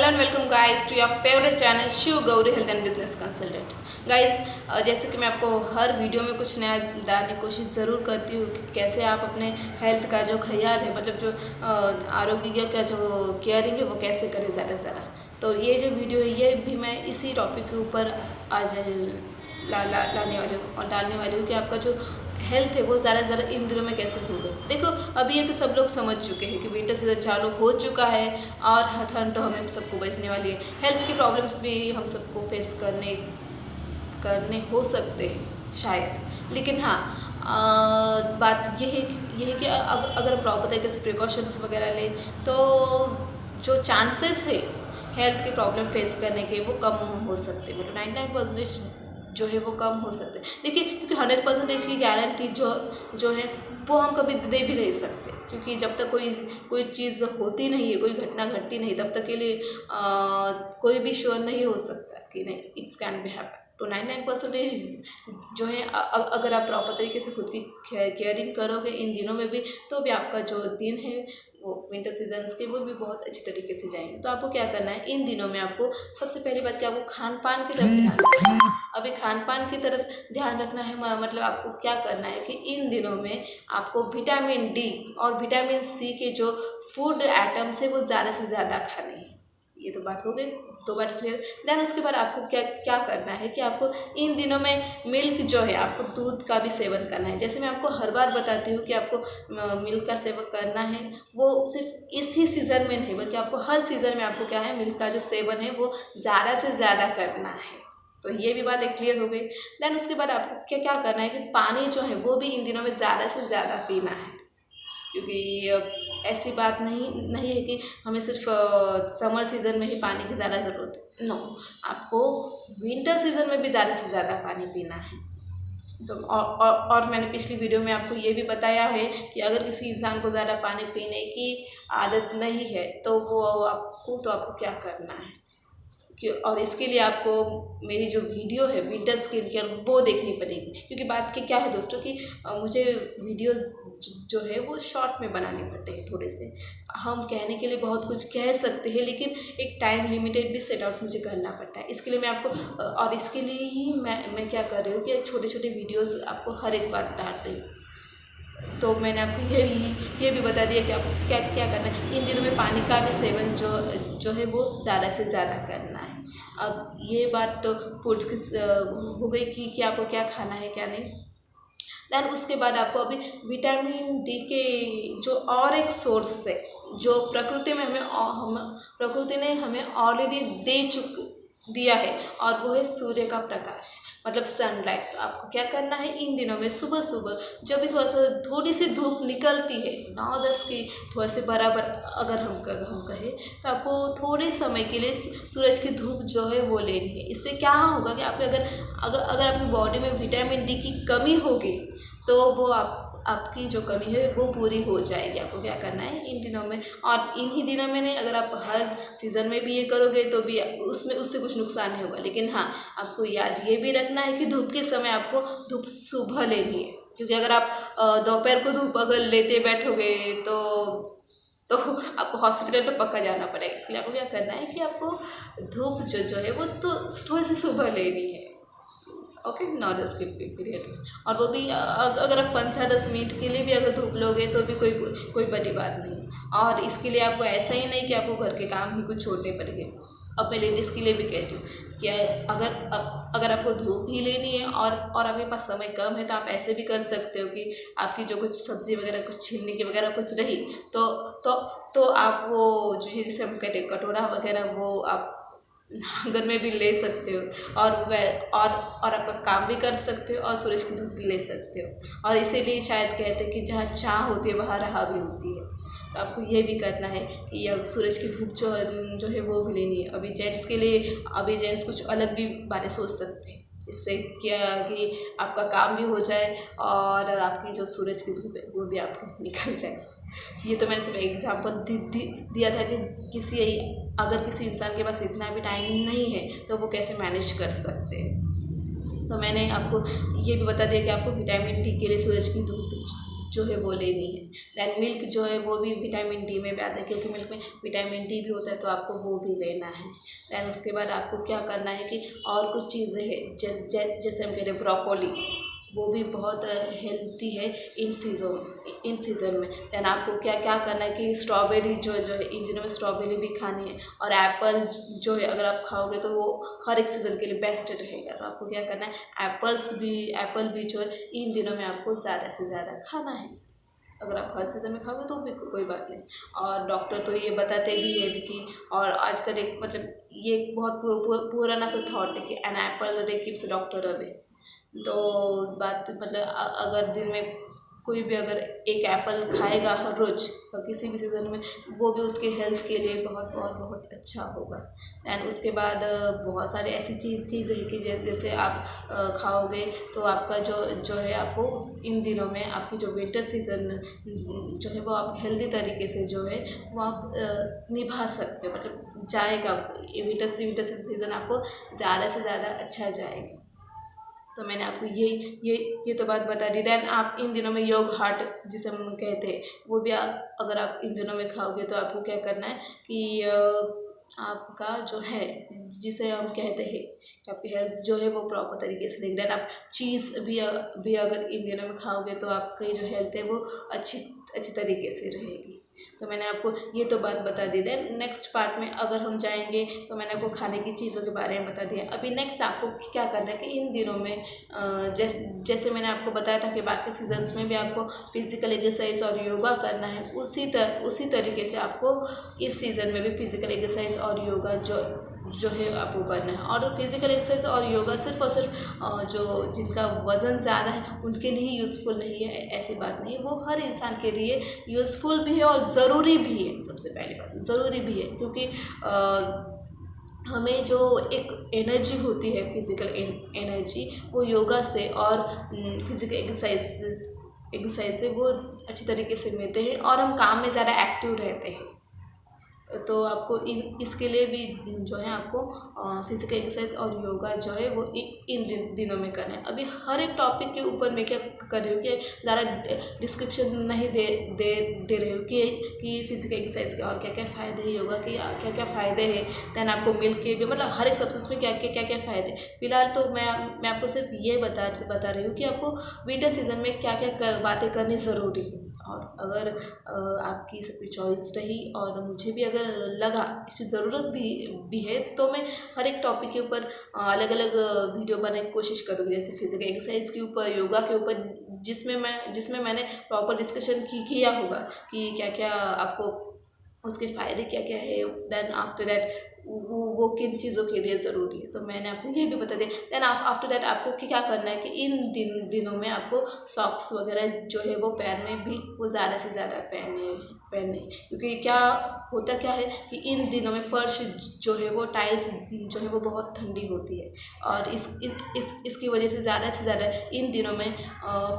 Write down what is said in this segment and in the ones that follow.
And welcome guys to your favourite channel Shiv Gauri health and business consultant. Guys, जैसे कि मैं आपको हर वीडियो में कुछ नया डालने की कोशिश ज़रूर करती हूँ कि कैसे आप अपने हेल्थ का जो ख्याल है, मतलब जो आरोग्य का जो केयरिंग है वो कैसे करें ज़्यादा से ज़्यादा। तो ये जो वीडियो है ये भी मैं इसी टॉपिक के ऊपर आज लाने वाली हूँ और डालने वाली हूँ कि आपका जो हेल्थ है वो ज़्यादा से ज़्यादा इन दिनों में कैसे होगा। देखो, अभी ये तो सब लोग समझ चुके हैं कि विंटर सीजन चालू हो चुका है और ठंड तो हमें सबको बचने वाली है। हेल्थ की प्रॉब्लम्स भी हम सबको फेस करने हो सकते हैं शायद, लेकिन हाँ, बात ये है कि अगर प्रॉपर तरीके से प्रिकॉशंस वगैरह ले तो जो चांसेस है हेल्थ की प्रॉब्लम फेस करने के वो कम हो सकते हैं। मतलब 99% जो है वो कम हो सकते हैं। देखिए, क्योंकि 100% की गारंटी जो है वो हम कभी दे भी नहीं सकते, क्योंकि जब तक कोई चीज़ होती नहीं है, कोई घटना घटती नहीं, तब तक के लिए कोई भी श्योर नहीं हो सकता कि नहीं इट्स कैन बी हैपन। तो 99% जो है अगर आप प्रॉपर तरीके से खुद की केयरिंग करोगे इन दिनों में भी, तो भी आपका जो दिन है वो विंटर सीजन्स के वो भी बहुत अच्छी तरीके से जाएंगे। तो आपको क्या करना है इन दिनों में, आपको सबसे पहली बात कि आपको खान पान की तरफ ध्यान रखना है। अभी खान पान की तरफ ध्यान रखना है, मतलब आपको क्या करना है कि इन दिनों में आपको विटामिन डी और विटामिन सी के जो फूड आइटम्स है वो ज़्यादा से ज़्यादा खाने हैं। ये तो बात हो गई, दो बात क्लियर। देन उसके बाद आपको क्या करना है कि आपको इन दिनों में मिल्क जो है, आपको दूध का भी सेवन करना है। जैसे मैं आपको हर बार बताती हूँ कि आपको मिल्क का सेवन करना है, वो सिर्फ इसी सीज़न में नहीं बल्कि आपको हर सीज़न में आपको क्या है, मिल्क का जो सेवन है वो ज़्यादा से ज़्यादा करना है। तो ये भी बात एक क्लियर हो गई। देन उसके बाद आपको क्या करना है कि पानी जो है वो भी इन दिनों में ज़्यादा से ज़्यादा पीना है, क्योंकि ऐसी बात नहीं है कि हमें सिर्फ समर सीज़न में ही पानी की ज़्यादा ज़रूरत है। नो, आपको विंटर सीज़न में भी ज़्यादा से ज़्यादा पानी पीना है। तो और मैंने पिछली वीडियो में आपको ये भी बताया है कि अगर किसी इंसान को ज़्यादा पानी पीने की आदत नहीं है तो आपको क्या करना है और इसके लिए आपको मेरी जो वीडियो है विंटर स्किन केयर वो देखनी पड़ेगी। क्योंकि बात की क्या है दोस्तों कि मुझे वीडियोस जो है वो शॉर्ट में बनाने पड़ते हैं थोड़े से। हम कहने के लिए बहुत कुछ कह सकते हैं, लेकिन एक टाइम लिमिटेड भी सेट आउट मुझे करना पड़ता है। इसके लिए मैं आपको और इसके लिए ही मैं क्या कर रही हूँ कि छोटे छोटे वीडियोज़ आपको हर एक बार डाल रही हूँ। तो मैंने आपको ये भी बता दिया कि आपको क्या करना है। इन दिनों में पानी का भी सेवन जो है वो ज़्यादा से ज़्यादा करना है। अब ये बात तो फूड्स की हो गई कि आपको क्या खाना है क्या नहीं। देन उसके बाद आपको अभी विटामिन डी के जो और एक सोर्स है जो प्रकृति ने हमें ऑलरेडी दिया है, और वो है सूर्य का प्रकाश, मतलब सनलाइट। तो आपको क्या करना है इन दिनों में सुबह सुबह जब भी थोड़ी सी धूप निकलती है, 9-10 की थोड़ा से बराबर अगर हम कहें, तो आपको थोड़े समय के लिए सूरज की धूप जो है वो लेनी है। इससे क्या होगा कि आपके अगर आपकी बॉडी में विटामिन डी की कमी होगी तो वो आपकी जो कमी है वो पूरी हो जाएगी। आपको क्या करना है इन दिनों में, और इन्हीं दिनों में नहीं, अगर आप हर सीज़न में भी ये करोगे तो भी उससे कुछ नुकसान नहीं होगा। लेकिन हाँ, आपको याद ये भी रखना है कि धूप के समय आपको धूप सुबह लेनी है, क्योंकि अगर आप दोपहर को धूप अगर लेते बैठोगे तो आपको हॉस्पिटल तो पक्का जाना पड़ेगा। इसके लिए आपको क्या करना है कि आपको धूप जो है वो तो थोड़ी सी सुबह लेनी है। ओके, 9-10 के पीरियड में, और वो भी अगर आप 15-10 मिनट के लिए भी अगर धूप लोगे तो भी कोई बड़ी बात नहीं। और इसके लिए आपको ऐसा ही नहीं कि आपको घर के काम ही कुछ छोड़ने पड़ेंगे। अब मैं लेडीज़ के लिए भी कहती हूँ कि अगर आपको धूप ही लेनी है और आपके पास समय कम है, तो आप ऐसे भी कर सकते हो कि आपकी जो कुछ सब्ज़ी वगैरह कुछ छिलने की वगैरह कुछ रही तो आप वो जो जिसे हम कहते हैं कटोरा वगैरह, वो आप आंगन में भी ले सकते हो और आपका काम भी कर सकते हो और सूरज की धूप भी ले सकते हो। और इसीलिए शायद कहते हैं कि जहाँ चाह होती है वहाँ राह भी होती है। तो आपको ये भी करना है कि अब सूरज की धूप जो है वो भी लेनी है। अभी जेंट्स कुछ अलग भी बातें सोच सकते हैं, जिससे क्या कि आपका काम भी हो जाए और आपकी जो सूरज की धूप है वो भी आपको निकल जाए। ये तो मैंने सिर्फ एग्जांपल दिया था कि अगर किसी इंसान के पास इतना भी टाइम नहीं है तो वो कैसे मैनेज कर सकते हैं। तो मैंने आपको ये भी बता दिया कि आपको विटामिन डी के लिए सूरज की धूप जो है वो लेनी है। दैन मिल्क जो है वो भी विटामिन डी में भी आता है, क्योंकि मिल्क में विटामिन डी भी होता है, तो आपको वो भी लेना है। दैन उसके बाद आपको क्या करना है कि और कुछ चीज़ें हैं जैसे हम कह रहे हैं ब्रोकोली, वो भी बहुत हेल्थी है इन सीज़न में। दैन आपको क्या क्या करना है कि स्ट्रॉबेरी जो है इन दिनों में स्ट्रॉबेरी भी खानी है, और एप्पल जो है अगर आप खाओगे तो वो हर एक सीज़न के लिए बेस्ट रहेगा। तो आपको क्या करना है, एप्पल भी जो है इन दिनों में आपको ज़्यादा से ज़्यादा खाना है। अगर आप हर सीज़न में खाओगे तो भी कोई बात नहीं। और डॉक्टर तो ये बताते भी है भी कि, और आजकल एक मतलब ये एक बहुत पुराना सा थॉट है कि an apple they keeps doctor away. तो बात मतलब अगर दिन में कोई भी अगर एक एप्पल खाएगा हर रोज़ किसी भी सीज़न में, वो भी उसके हेल्थ के लिए बहुत बहुत बहुत अच्छा होगा। एंड उसके बाद बहुत सारे ऐसी चीज़ें हैं कि जैसे आप खाओगे तो आपका जो है आपको इन दिनों में आपकी जो विंटर सीज़न जो है वो आप हेल्दी तरीके से जो है वो आप निभा सकते हो, मतलब जाएगा विंटर सीज़न आपको ज़्यादा से ज़्यादा अच्छा जाएगा। तो मैंने आपको ये तो बात बता दी। दैन आप इन दिनों में योग हार्ट जिसे हम कहते हैं वो भी अगर आप इन दिनों में खाओगे तो आपको क्या करना है कि आपका जो है जिसे हम कहते हैं कि आपकी हेल्थ जो है वो प्रॉपर तरीके से लेंगे। दैन आप चीज़ भी अगर इन दिनों में खाओगे तो आपकी जो हेल्थ है वो अच्छी तरीके से रहेगी। तो मैंने आपको ये तो बात बता दी। देन नेक्स्ट पार्ट में अगर हम जाएंगे तो मैंने आपको खाने की चीज़ों के बारे में बता दिया। अभी नेक्स्ट आपको क्या करना है कि इन दिनों में जैसे मैंने आपको बताया था कि बाकी सीजन्स में भी आपको फिजिकल एक्सरसाइज और योगा करना है, उसी तरीके से आपको इस सीज़न में भी फिजिकल एक्सरसाइज और योगा जो है आपको करना है। और फिजिकल एक्सरसाइज और योगा सिर्फ और सिर्फ जो जिनका वज़न ज़्यादा है उनके लिए यूज़फुल नहीं है, ऐसी बात नहीं है। वो हर इंसान के लिए यूज़फुल भी है और ज़रूरी भी है। सबसे पहली बात ज़रूरी भी है, क्योंकि हमें जो एक एनर्जी होती है फिज़िकल एनर्जी, वो योगा से और फिज़िकल एक्सरसाइज से वो अच्छी तरीके से मिलते हैं और हम काम में ज़्यादा एक्टिव रहते हैं। तो आपको इसके लिए भी जो है आपको फिजिकल एक्सरसाइज और योगा जो है वो इन दिनों में करना है। अभी हर एक टॉपिक के ऊपर मैं क्या कर रही हूँ कि ज़्यादा डिस्क्रिप्शन नहीं दे रही हूँ कि फिजिकल एक्सरसाइज के और क्या क्या फ़ायदे हैं, योगा के क्या क्या फ़ायदे हैं, दैन आपको मिल्क के भी मतलब हर एक सब्जेक्ट में क्या क्या फ़ायदे। फिलहाल तो मैं आपको सिर्फ ये बता रही हूँ कि आपको विंटर सीजन में क्या क्या बातें करनी ज़रूरी है। और अगर आपकी सबकी चॉइस रही और मुझे भी अगर लगा इसकी ज़रूरत भी है तो मैं हर एक टॉपिक के ऊपर अलग अलग वीडियो बनाने की कोशिश करूँगी, जैसे फिजिकल एक्सरसाइज के ऊपर, योगा के ऊपर, जिसमें मैंने प्रॉपर डिस्कशन किया होगा कि क्या क्या आपको उसके फ़ायदे क्या क्या है। दैन आफ्टर दैट वो किन चीज़ों के लिए ज़रूरी है, तो मैंने आपको ये भी बता दिया। दैन आफ्टर दैट आपको क्या करना है कि इन दिनों में आपको सॉक्स वगैरह जो है वो पैर में भी वो ज़्यादा से ज़्यादा पहनने, क्योंकि क्या है कि इन दिनों में फर्श जो है वो टाइल्स जो है वो बहुत ठंडी होती है, और इसकी वजह से ज़्यादा इन दिनों में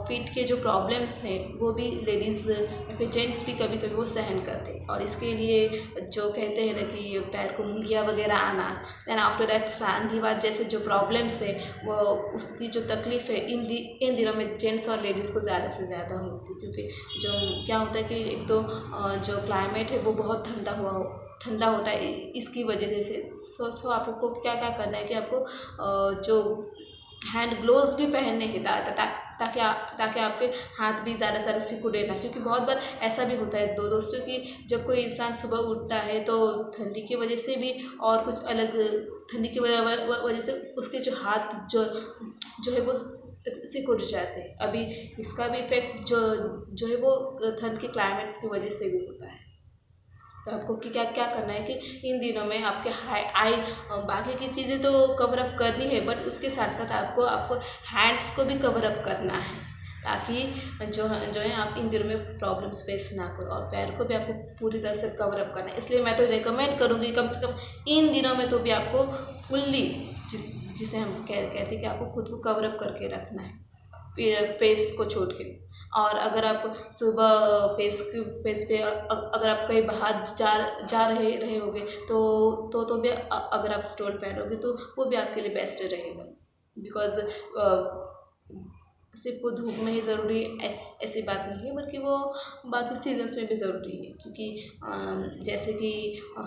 फीट के जो प्रॉब्लम्स हैं वो भी लेडीज़ या फिर जेंट्स भी कभी कभी वो सहन करते हैं। और इसके लिए जो कहते हैं ना कि पैर को मुंगिया वगैरह आना, दैन आफ्टर दैट सांधिवात जैसे जो प्रॉब्लम्स है वो उसकी जो तकलीफ़ है इन दिनों में जेंट्स और लेडीज़ को ज़्यादा से ज़्यादा होती है, क्योंकि जो क्या होता है कि एक तो जो क्लाइमेट है वो बहुत ठंडा होता है, इसकी वजह से सो आपको क्या क्या करना है कि आपको जो हैंड ग्लोव्स भी पहनने हैं ताकि आपके हाथ भी ज़्यादा सिकुड़े ना, क्योंकि बहुत बार ऐसा भी होता है दोस्तों कि जब कोई इंसान सुबह उठता है तो ठंडी की वजह से भी और कुछ अलग ठंडी की वजह से उसके जो हाथ जो है वो सिकुड़ जाते हैं। अभी इसका भी इफेक्ट जो है वो ठंड के क्लाइमेट्स की वजह से भी होता है। तो आपको क्या करना है कि इन दिनों में आपके आई बाकी की चीज़ें तो कवर अप करनी है, बट उसके साथ साथ आपको हैंड्स को भी कवर अप करना है, ताकि जो है आप इन दिनों में प्रॉब्लम्स फेस ना करो, और पैर को भी आपको पूरी तरह से कवर अप करना है। इसलिए मैं तो रिकमेंड करूँगी कम से कम इन दिनों में तो भी आपको फुल्ली जिसे हम कहते हैं कि आपको खुद को कवर अप करके रखना है फेस को छोड़ के। और अगर आप सुबह फेस पे अगर आप कहीं बाहर जा रहे होगे तो भी अगर आप स्टोल पहनोगे तो वो भी आपके लिए बेस्ट रहेगा, बिकॉज सिर्फ वो धूप में ही ज़रूरी ऐसी बात नहीं है, बल्कि वो बाकी सीजन्स में भी ज़रूरी है। क्योंकि जैसे कि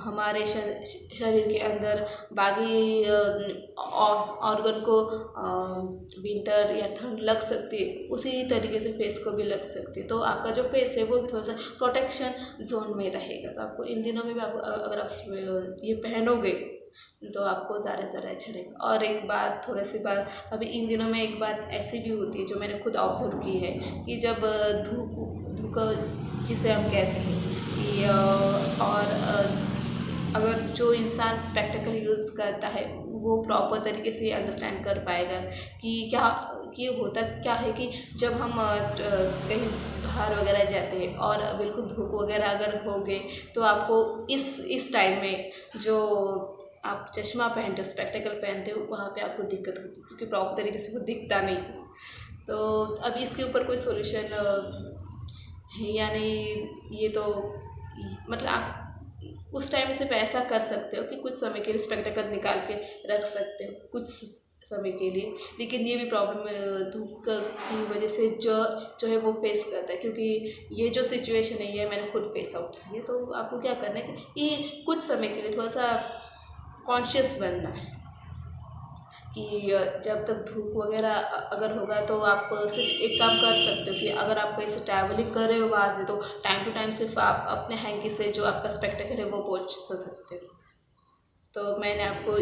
हमारे शरीर के अंदर बाकी ऑर्गन को विंटर या ठंड लग सकती है, उसी तरीके से फेस को भी लग सकती है। तो आपका जो फेस है वो भी थोड़ा सा प्रोटेक्शन जोन में रहेगा। तो आपको इन दिनों में भी आप अगर आप ये पहनोगे तो आपको ज़्यादा अच्छा रहेगा। और एक बात, थोड़ी सी बात, अभी इन दिनों में एक बात ऐसी भी होती है जो मैंने खुद ऑब्जर्व की है कि जब धूप जिसे हम कहते हैं कि अगर जो इंसान स्पेक्टिकल यूज़ करता है वो प्रॉपर तरीके से अंडरस्टैंड कर पाएगा कि होता क्या है कि जब हम कहीं बाहर वगैरह जाते हैं और बिल्कुल धूप वगैरह अगर हो गए तो आपको इस टाइम में जो आप चश्मा पहनते हो, स्पेक्टिकल पहनते हो, वहाँ पे आपको दिक्कत होती है क्योंकि प्रॉपर तरीके से वो दिखता नहीं। तो अभी इसके ऊपर कोई सॉल्यूशन है या नहीं, ये तो मतलब आप उस टाइम सिर्फ ऐसा कर सकते हो कि कुछ समय के लिए स्पेक्टिकल निकाल के रख सकते हो कुछ समय के लिए। लेकिन ये भी प्रॉब्लम धूप की वजह से जो है वो फेस करता है, क्योंकि ये जो सिचुएशन है ये मैंने खुद फेस आउट की है। तो आपको क्या करना है कि ये कुछ समय के लिए थोड़ा सा कॉन्शियस बनना है कि जब तक धूप वगैरह अगर होगा तो आप सिर्फ एक काम कर सकते हो कि अगर आप कहीं से ट्रैवलिंग कर रहे हो वहाँ से, तो टाइम टू टाइम सिर्फ आप अपने हैंकी से जो आपका स्पेक्टिकल है वो पोंछ सकते हो। तो मैंने आपको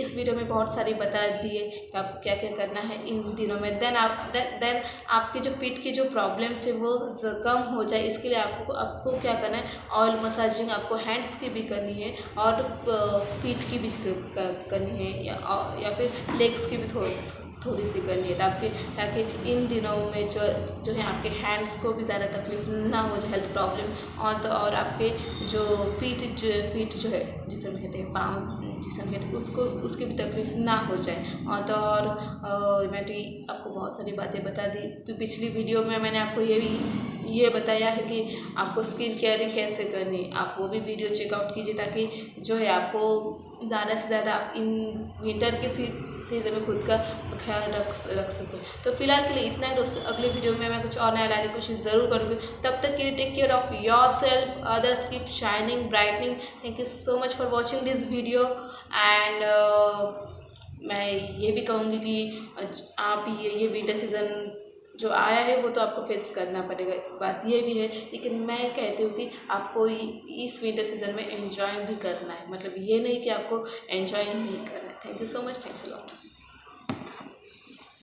इस वीडियो में बहुत सारी बता दिए कि आपको क्या क्या करना है इन दिनों में। देन आपके जो पीठ की जो प्रॉब्लम्स है वो कम हो जाए, इसके लिए आपको क्या करना है, ऑयल मसाजिंग आपको हैंड्स की भी करनी है और पीठ की भी करनी है या फिर लेग्स की भी थोड़ी सी करनी है, ताकि इन दिनों में जो है आपके हैंड्स को भी ज़्यादा तकलीफ ना हो जाए, हेल्थ प्रॉब्लम। और आपके जो पीठ जो है जिसे हम कहते हैं पाँव, जिसे हम कहते हैं उसकी भी तकलीफ ना हो जाए। और मैं तो आपको बहुत सारी बातें बता दी। पिछली वीडियो में मैंने आपको ये बताया है कि आपको स्किन केयरिंग कैसे करनी, आप वो भी वीडियो चेकआउट कीजिए ताकि जो है आपको ज़्यादा से ज़्यादा इन विंटर के सीज़न में खुद का ख्याल रख सको। तो फिलहाल के लिए इतना है दोस्तों, अगले वीडियो में मैं कुछ और नया लाने की कोशिश ज़रूर करूँगी। तब तक के लिए take care of your self, others keep shining brightening. Thank you so much for watching this video. And मैं ये भी कहूँगी कि आप ये विंटर सीज़न जो आया है वो तो आपको फेस करना पड़ेगा, बात ये भी है। लेकिन मैं कहती हूँ कि आपको इस विंटर सीज़न में एंजॉय भी करना है, मतलब ये नहीं कि आपको एंजॉय नहीं करना है। Thank you so much, thanks a lot.